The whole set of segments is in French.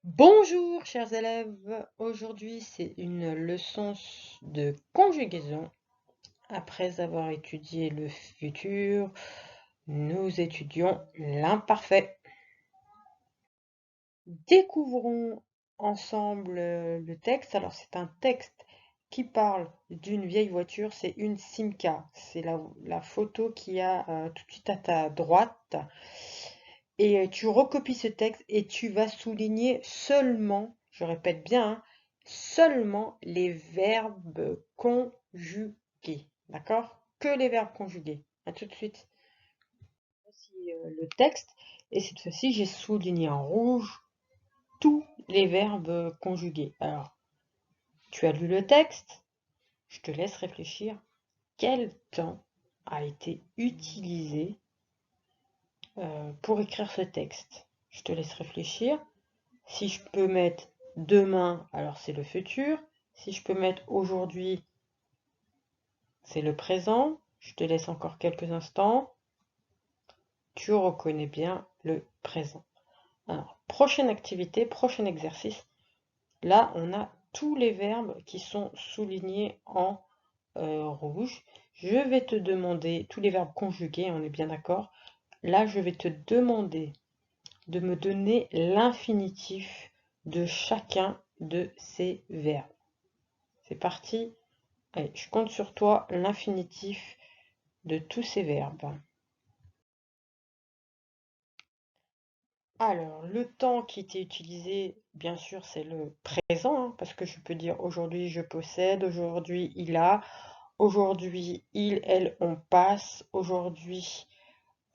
Bonjour chers élèves, aujourd'hui c'est une leçon de conjugaison. Après avoir étudié le futur, nous étudions l'imparfait. Découvrons ensemble le texte. Alors c'est un texte qui parle d'une vieille voiture, c'est une Simca. C'est la photo qui a tout de suite à ta droite. Et tu recopies ce texte et tu vas souligner seulement, je répète bien, hein, seulement les verbes conjugués. D'accord? Que les verbes conjugués. À tout de suite. Voici le texte. Et cette fois-ci, j'ai souligné en rouge tous les verbes conjugués. Alors, tu as lu le texte. Je te laisse réfléchir. Quel temps a été utilisé pour écrire ce texte? Je te laisse réfléchir. Si je peux mettre demain, alors c'est le futur. Si je peux mettre aujourd'hui, c'est le présent. Je te laisse encore quelques instants. Tu reconnais bien le présent. Alors, prochaine activité, prochain exercice. Là, on a tous les verbes qui sont soulignés en rouge. Je vais te demander, tous les verbes conjugués, on est bien d'accord. Là, je vais te demander de me donner l'infinitif de chacun de ces verbes. C'est parti. Allez, je compte sur toi, l'infinitif de tous ces verbes. Alors, le temps qui était utilisé, bien sûr, c'est le présent, hein, parce que je peux dire aujourd'hui je possède, aujourd'hui il a, aujourd'hui il, elle, on passe, aujourd'hui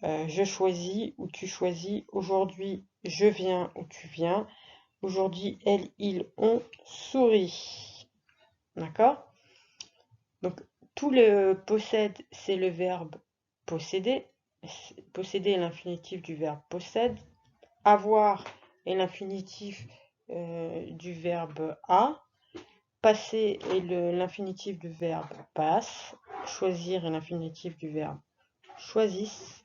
je choisis ou tu choisis, aujourd'hui je viens ou tu viens, aujourd'hui elle, il, on sourit. D'accord? Donc, tout le possède, c'est le verbe posséder. Posséder est l'infinitif du verbe possède. Avoir est l'infinitif du verbe a. Passer est l'infinitif du verbe passe. Choisir est l'infinitif du verbe choisisse.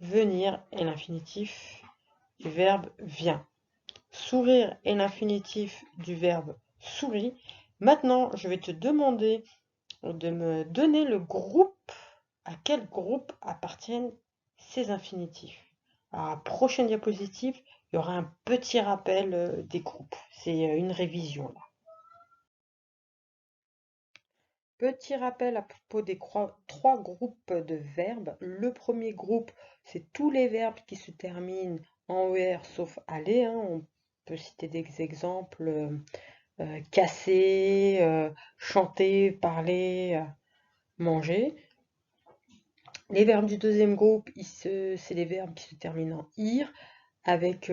Venir est l'infinitif du verbe vient. Sourire est l'infinitif du verbe sourit. Maintenant, je vais te demander de me donner le groupe, à quel groupe appartiennent ces infinitifs. Alors, à la prochaine diapositive, il y aura un petit rappel des groupes. C'est une révision là. Petit rappel à propos des trois groupes de verbes. Le premier groupe, c'est tous les verbes qui se terminent en ER sauf aller, hein. On peut citer des exemples casser, chanter, parler, manger. Les verbes du deuxième groupe, c'est les verbes qui se terminent en ir, avec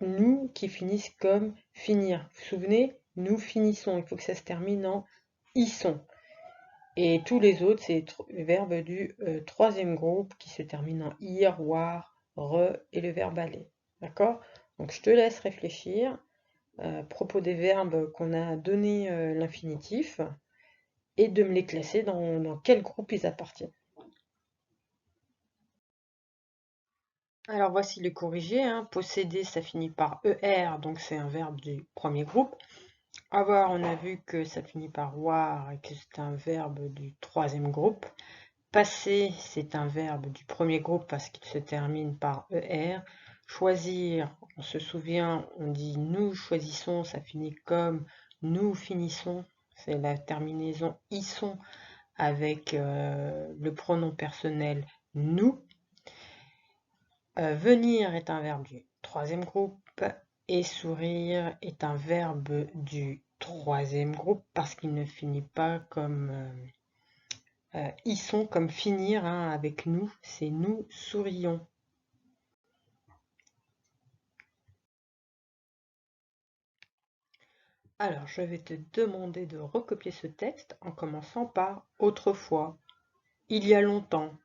nous qui finissent comme finir. Vous vous souvenez? Nous finissons, il faut que ça se termine en issons. Et tous les autres, c'est les verbes du troisième groupe qui se terminent en ir, war, re et le verbe aller. D'accord? Donc je te laisse réfléchir à propos des verbes qu'on a donné l'infinitif et de me les classer dans quel groupe ils appartiennent. Alors voici le corrigé, hein. Posséder, ça finit par ER, donc c'est un verbe du premier groupe. Avoir, on a vu que ça finit par war et que c'est un verbe du troisième groupe. Passer, c'est un verbe du premier groupe parce qu'il se termine par ER. Choisir, on se souvient, on dit nous choisissons, ça finit comme nous finissons. C'est la terminaison isson avec le pronom personnel nous. Venir est un verbe du troisième groupe et sourire est un verbe du troisième groupe parce qu'il ne finit pas comme ils sont comme finir, hein, avec nous, c'est nous sourions. Alors, je vais te demander de recopier ce texte en commençant par autrefois, il y a longtemps,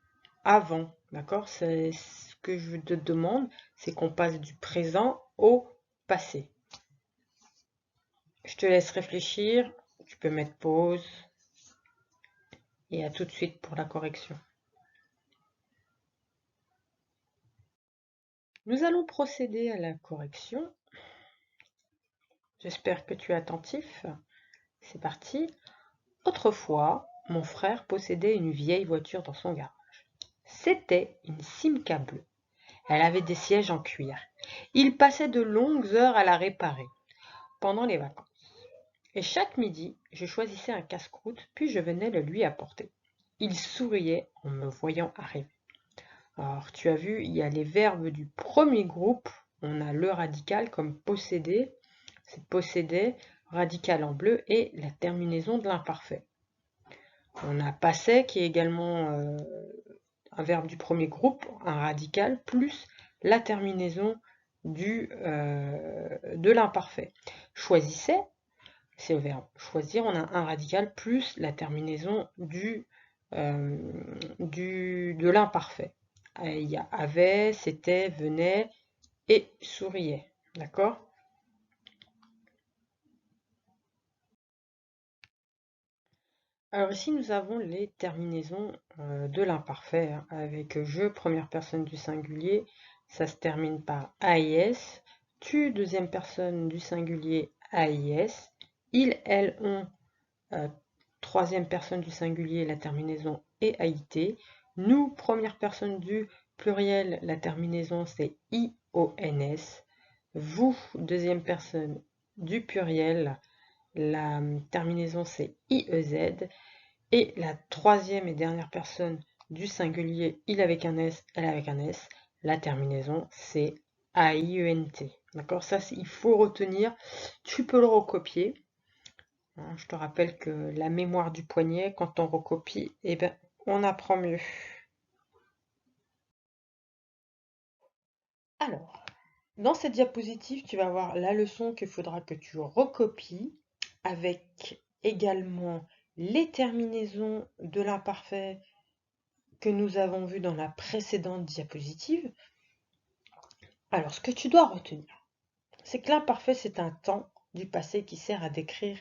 avant, d'accord? C'est ce que je te demande, c'est qu'on passe du présent au passé. Je te laisse réfléchir, tu peux mettre pause et à tout de suite pour la correction. Nous allons procéder à la correction. J'espère que tu es attentif. C'est parti. Autrefois, mon frère possédait une vieille voiture dans son garage. C'était une Simca bleue. Elle avait des sièges en cuir. Il passait de longues heures à la réparer pendant les vacances. Et chaque midi, je choisissais un casse-croûte, puis je venais le lui apporter. Il souriait en me voyant arriver. Alors, tu as vu, il y a les verbes du premier groupe. On a le radical comme posséder, c'est posséder, radical en bleu, et la terminaison de l'imparfait. On a passé qui est également un verbe du premier groupe, un radical, plus la terminaison de l'imparfait. Choisissait, c'est le verbe choisir, on a un radical plus la terminaison de l'imparfait. Il y a avait, c'était, venait et souriait. D'accord? Alors ici, nous avons les terminaisons de l'imparfait, hein, avec je, première personne du singulier, ça se termine par AIS, tu, deuxième personne du singulier, AIS, il, elle, on, troisième personne du singulier, la terminaison est AIT, nous, première personne du pluriel, la terminaison c'est IONS, vous, deuxième personne du pluriel, la terminaison c'est IEZ, et la troisième et dernière personne du singulier, il avec un S, elle avec un S, la terminaison c'est AIENT. D'accord? Ça, il faut retenir. Tu peux le recopier. Je te rappelle que la mémoire du poignet, quand on recopie, eh ben, on apprend mieux. Alors, dans cette diapositive, tu vas voir la leçon qu'il faudra que tu recopies avec également les terminaisons de l'imparfait que nous avons vu dans la précédente diapositive. Alors, ce que tu dois retenir, c'est que l'imparfait, c'est un temps du passé qui sert à décrire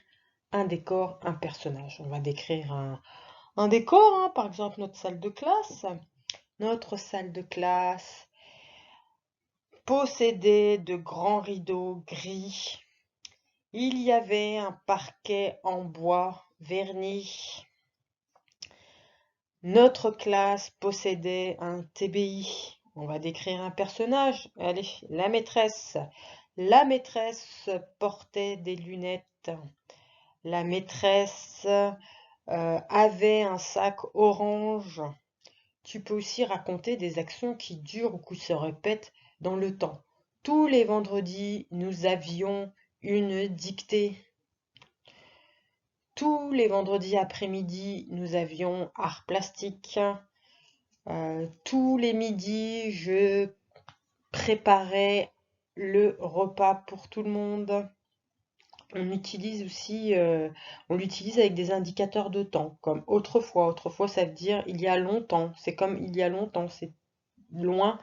un décor, un personnage. On va décrire un décor, hein, par exemple notre salle de classe. Notre salle de classe possédait de grands rideaux gris. Il y avait un parquet en bois verni. Notre classe possédait un TBI. On va décrire un personnage. Allez, la maîtresse. La maîtresse portait des lunettes. La maîtresse avait un sac orange. Tu peux aussi raconter des actions qui durent ou qui se répètent dans le temps. Tous les vendredis, nous avions une dictée. Tous les vendredis après-midi, nous avions art plastique. Tous les midis, je préparais le repas pour tout le monde. On utilise aussi, on l'utilise avec des indicateurs de temps, comme autrefois. Autrefois, ça veut dire il y a longtemps. C'est comme il y a longtemps, c'est loin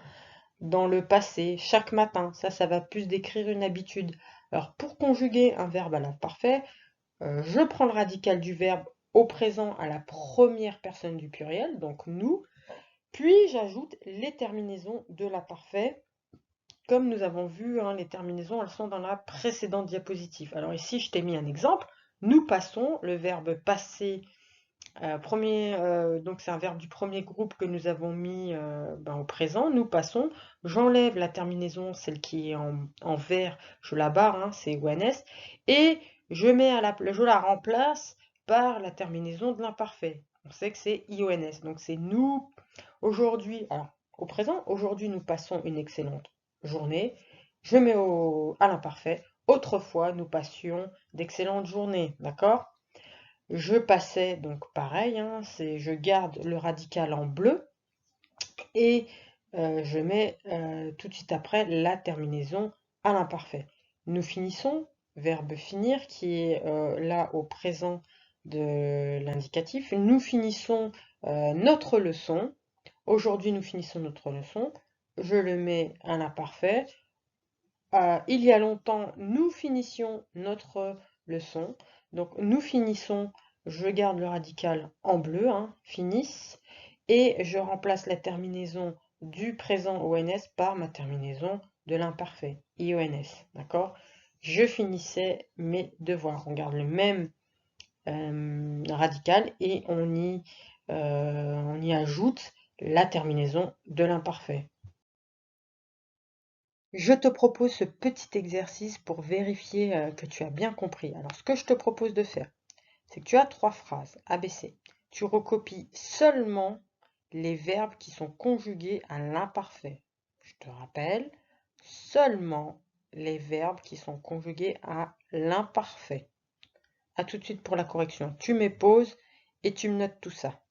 dans le passé, chaque matin. Ça va plus décrire une habitude. Alors, pour conjuguer un verbe à l'imparfait, je prends le radical du verbe au présent à la première personne du pluriel, donc nous, puis j'ajoute les terminaisons de l'imparfait. Comme nous avons vu, hein, les terminaisons, elles sont dans la précédente diapositive. Alors ici, je t'ai mis un exemple. Nous passons, le verbe passer, donc c'est un verbe du premier groupe que nous avons mis au présent. Nous passons, j'enlève la terminaison, celle qui est en vert, je la barre, hein, c'est ONS, et je la remplace par la terminaison de l'imparfait. On sait que c'est IONS, donc c'est nous, aujourd'hui, alors au présent, aujourd'hui nous passons une excellente journée. Je mets à l'imparfait. Autrefois, nous passions d'excellentes journées, d'accord? Je passais, donc pareil, hein, je garde le radical en bleu et je mets tout de suite après la terminaison à l'imparfait. Nous finissons, verbe finir qui est là au présent de l'indicatif. Nous finissons notre leçon. Aujourd'hui, nous finissons notre leçon. Je le mets à l'imparfait. Il y a longtemps, nous finissions notre leçon. Donc, nous finissons, je garde le radical en bleu, hein, finissent, et je remplace la terminaison du présent ONS par ma terminaison de l'imparfait, IONS, d'accord? je finissais mes devoirs. On garde le même radical et on y ajoute la terminaison de l'imparfait. Je te propose ce petit exercice pour vérifier que tu as bien compris. Alors, ce que je te propose de faire, c'est que tu as 3 phrases ABC. Tu recopies seulement les verbes qui sont conjugués à l'imparfait. Je te rappelle, seulement les verbes qui sont conjugués à l'imparfait. A tout de suite pour la correction. Tu mets pause et tu me notes tout ça.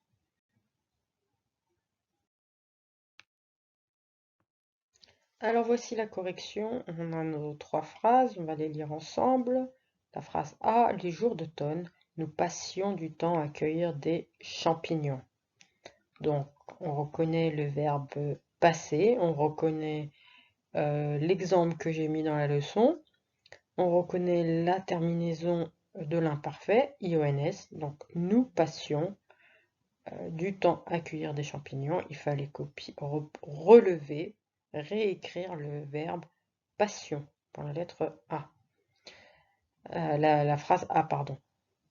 Alors voici la correction. On a nos 3 phrases, on va les lire ensemble. La phrase A, les jours d'automne, nous passions du temps à cueillir des champignons. Donc, on reconnaît le verbe passer, on reconnaît l'exemple que j'ai mis dans la leçon, on reconnaît la terminaison de l'imparfait, IONS, donc nous passions du temps à cueillir des champignons, il fallait relever, réécrire le verbe passion pour la lettre A. La phrase A, pardon.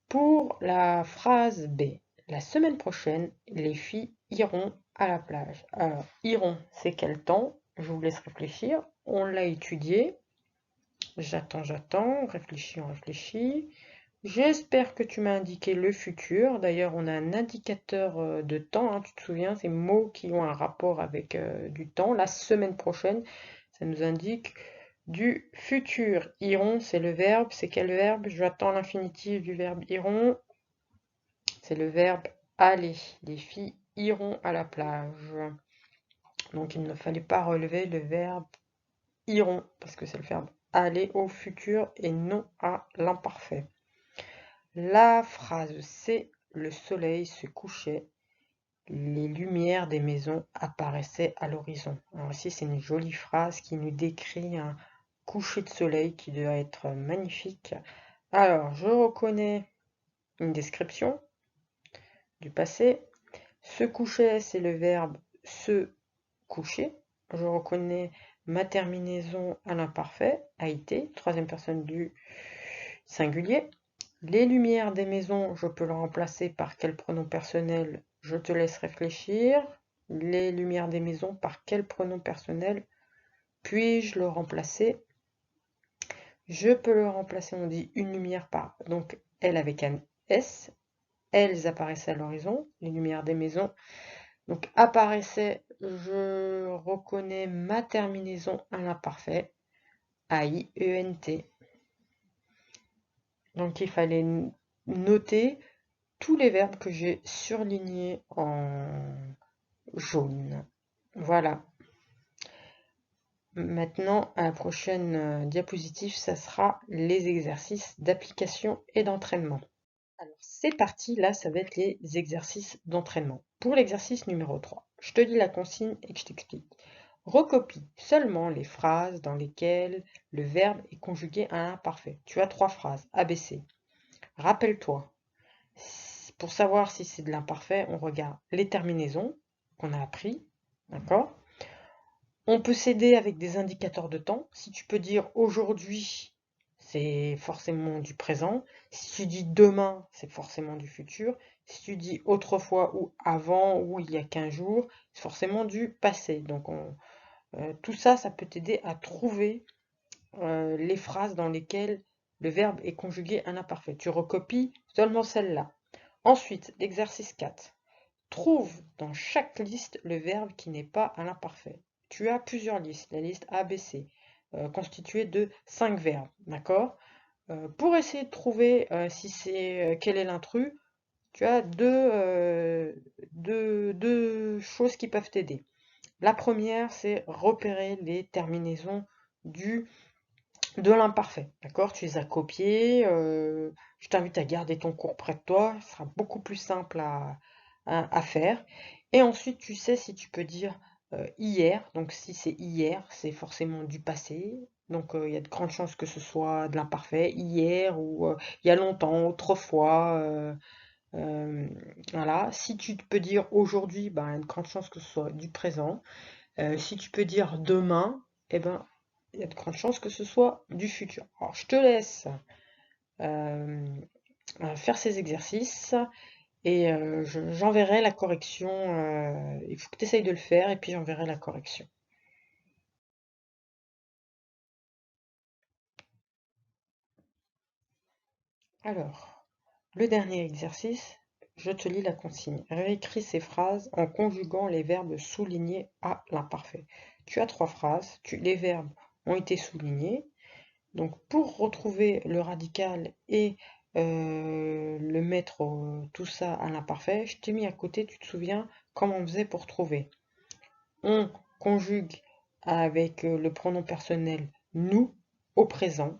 Pour la phrase B, la semaine prochaine, les filles iront à la plage. Alors, iront, c'est quel temps? Je vous laisse réfléchir. On l'a étudié. J'attends, réfléchis, on réfléchit. J'espère que tu m'as indiqué le futur. D'ailleurs, on a un indicateur de temps, hein, tu te souviens, ces mots qui ont un rapport avec du temps. La semaine prochaine, ça nous indique du futur. Iront, c'est le verbe. C'est quel verbe? J'attends l'infinitif du verbe iront. C'est le verbe aller. Les filles iront à la plage. Donc, il ne fallait pas relever le verbe iront, parce que c'est le verbe aller au futur et non à l'imparfait. La phrase C, le soleil se couchait, les lumières des maisons apparaissaient à l'horizon. Alors ici, c'est une jolie phrase qui nous décrit un coucher de soleil qui doit être magnifique. Alors, je reconnais une description du passé. Se coucher, c'est le verbe se coucher. Je reconnais ma terminaison à l'imparfait, a été, troisième personne du singulier. Les lumières des maisons, je peux le remplacer par quel pronom personnel? Je te laisse réfléchir. Les lumières des maisons, par quel pronom personnel puis-je le remplacer? Je peux le remplacer, on dit une lumière par, donc elle avec un S. Elles apparaissaient à l'horizon, les lumières des maisons. Donc apparaissait, je reconnais ma terminaison à l'imparfait, A-I-E-N-T. Donc il fallait noter tous les verbes que j'ai surlignés en jaune. Voilà. Maintenant, à la prochaine diapositive, ça sera les exercices d'application et d'entraînement. Alors, c'est parti, là, ça va être les exercices d'entraînement. Pour l'exercice numéro 3, je te dis la consigne et que je t'explique. Recopie seulement les phrases dans lesquelles le verbe est conjugué à l'imparfait. Tu as 3 phrases, ABC. Rappelle-toi, pour savoir si c'est de l'imparfait, on regarde les terminaisons qu'on a appris, d'accord? On peut s'aider avec des indicateurs de temps. Si tu peux dire aujourd'hui, c'est forcément du présent. Si tu dis demain, c'est forcément du futur. Si tu dis autrefois ou avant ou il y a 15 jours, c'est forcément du passé. Donc tout ça, ça peut t'aider à trouver les phrases dans lesquelles le verbe est conjugué à l'imparfait. Tu recopies seulement celle-là. Ensuite, l'exercice 4. Trouve dans chaque liste le verbe qui n'est pas à l'imparfait. Tu as plusieurs listes, la liste ABC, constituée de 5 verbes, d'accord? Pour essayer de trouver si c'est quel est l'intrus, tu as deux choses qui peuvent t'aider. La première, c'est repérer les terminaisons de l'imparfait, d'accord? Tu les as copiées, je t'invite à garder ton cours près de toi, ce sera beaucoup plus simple à faire. Et ensuite, tu sais si tu peux dire hier, donc si c'est hier, c'est forcément du passé, donc il y a de grandes chances que ce soit de l'imparfait, hier ou il y a longtemps, autrefois, voilà. Si tu peux dire aujourd'hui, ben, il y a de grandes chances que ce soit du présent. Si tu peux dire demain, eh ben, il y a de grandes chances que ce soit du futur. Alors, je te laisse euh, faire ces exercices et j'enverrai la correction. Il faut que tu essayes de le faire et puis j'enverrai la correction. Alors, le dernier exercice, je te lis la consigne. Réécris ces phrases en conjuguant les verbes soulignés à l'imparfait. Tu as trois phrases, les verbes ont été soulignés. Donc, pour retrouver le radical et le mettre tout ça à l'imparfait, je t'ai mis à côté, tu te souviens comment on faisait pour trouver. On conjugue avec le pronom personnel nous au présent.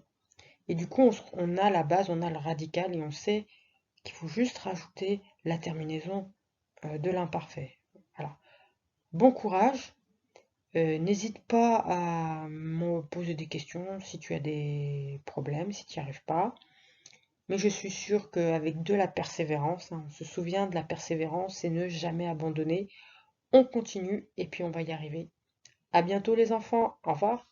Et du coup, on a la base, on a le radical et on sait qu'il faut juste rajouter la terminaison de l'imparfait. Voilà. Bon courage. N'hésite pas à me poser des questions si tu as des problèmes, si tu n'y arrives pas. Mais je suis sûre qu'avec de la persévérance, hein, on se souvient de la persévérance et ne jamais abandonner, on continue et puis on va y arriver. À bientôt les enfants, au revoir.